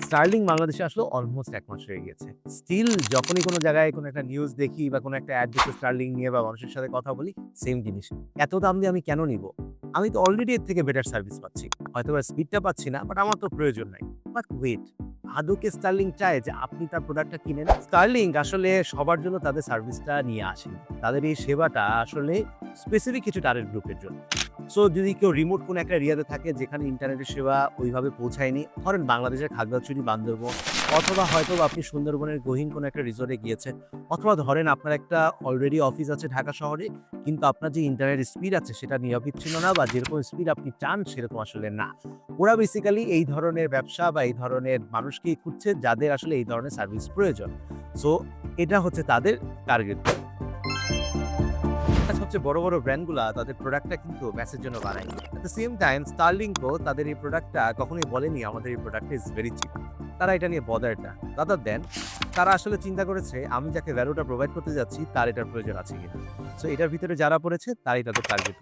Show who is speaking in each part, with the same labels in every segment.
Speaker 1: Sterling বাংলাদেশে আসলো almost ১ মাস হয়ে গিয়েছে। স্টিল যখনই কোনো জায়গায় কোনো একটা নিউজ দেখি বা কোনো একটা এড দেখি স্টার্লিং নিয়ে বা মানুষের সাথে কথা বলি, সেম জিনিস। এত দাম দিয়ে আমি কেন নিবো? আমি তো অলরেডি এর থেকে বেটার সার্ভিস পাচ্ছি। হয়তোবা স্পিডটা পাচ্ছি না, বাট আমার তো প্রয়োজন নাই। বাট ওয়েট, আদৌ কি স্টার্লিং চায় যে আপনি তার প্রোডাক্টটা কিনেন? স্টার্লিং আসলে সবার জন্য তাদের সার্ভিসটা নিয়ে আসেনি। তাদের এই সেবাটা আসলে স্পেসিফিক কিছু টার্গেট গ্রুপের জন্য। সো যদি কেউ রিমোট কোনো একটা এরিয়াতে থাকে যেখানে ইন্টারনেটের সেবা ওইভাবে পৌঁছায়নি, ধরেন বাংলাদেশের খাগড়াছড়ি, বান্দরবন অথবা হয়তোবা আপনি সুন্দরবনের গহীন কোনো একটা রিসোর্টে গিয়েছেন, অথবা ধরেন আপনার একটা অলরেডি অফিস আছে ঢাকা শহরে, কিন্তু আপনার যে ইন্টারনেট স্পিড আছে সেটা নিরবিচ্ছিন্ন না বা যেরকম স্পিড আপনি চান সেরকম আসলে না। ওরা বেসিক্যালি এই ধরনের ব্যবসা বা এই ধরনের মানুষকেই খুঁজছে যাদের আসলে এই ধরনের সার্ভিস প্রয়োজন। সো এটা হচ্ছে তাদের টার্গেট। সবচেয়ে বড় ব্র্যান্ডগুলা তাদের প্রোডাক্টটা কিন্তু মেসের জন্য বানায়। এট দ্য সেম টাইম স্টারলিংকও তাদের এই প্রোডাক্টটা কখনোই বলেনি আমাদের এই প্রোডাক্ট ইজ ভেরি চিপ। তারা এটা নিয়ে বদার্ড না। রাদার দ্যান তারা আসলে চিন্তা করেছে আমি যাকে ভ্যালুটা প্রোভাইড করতে যাচ্ছি তার এটার প্রয়োজন আছে কিনা। সো এটার ভিতরে যারা পড়েছে তারাই তাদের টার্গেট।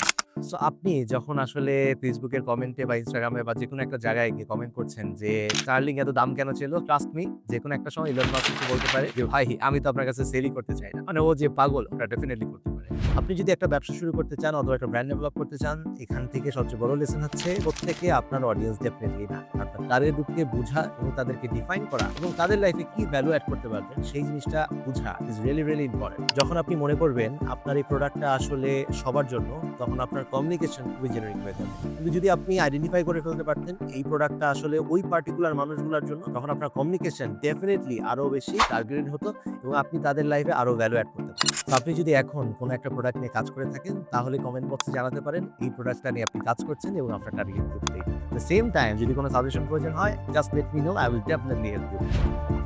Speaker 1: সো আপনি যখন আসলে ফেসবুকের কমেন্টে বা ইনস্টাগ্রামে বা যেকোনো একটা জায়গায় গিয়ে কমেন্ট করছেন যে স্টারলিং এত দাম কেন ছিল? ট্রাস্ট মি, যেকোনো একটা সময় ইলন মাস্ক এসে বলতে পারে যে ভাই আমি তো আপনার কাছে সেলই করতে চাই না। মানে ও যে পাগল ওটা ডেফিনিটলি করতে পারে। আপনি যদি একটা ব্যবসা শুরু করতে চান অথবা একটা ব্র্যান্ড ডেভেলপ করতে চান, এখান থেকে সবচেয়ে বড় লেসন হচ্ছে প্রত্যেকে আপনার অডিয়েন্স ডেফিনিটলি না। আপনার টার্গেট গ্রুপকে বুঝা এবং তাদেরকে ডিফাইন করা এবং তাদের লাইফে কি ভ্যালু এড করতে পারবেন সেই জিনিসটা বুঝা ইজ রিয়েলি ইম্পর্টেন্ট। যখন আপনি মনে করবেন আপনার এই প্রোডাক্টটা আসলে সবার জন্য, তখন আপনার কমিউনিকেশন খুবই জেনারিক হয়ে যাবে। কিন্তু যদি আপনি আইডেন্টিফাই করে ফেলতে পারতেন এই প্রোডাক্টটা আসলে ওই পার্টিকুলার মানুষগুলোর জন্য, তখন আপনার কমিউনিকেশন ডেফিনিটলি আরো বেশি টার্গেটেড হতো এবং আপনি তাদের লাইফে আরো ভ্যালু এড করতে পারতেন। তো আপনি যদি এখন কোনো একটা প্রোডাক্ট নিয়ে কাজ করে থাকেন তাহলে কমেন্ট বক্সে জানাতে পারেন এই প্রোডাক্টটা নিয়ে আপনি কাজ করছেন এবং আপনার target group. The same time যদি কোনো সাজেশন প্রয়োজন হয় just let me know, I will definitely help you.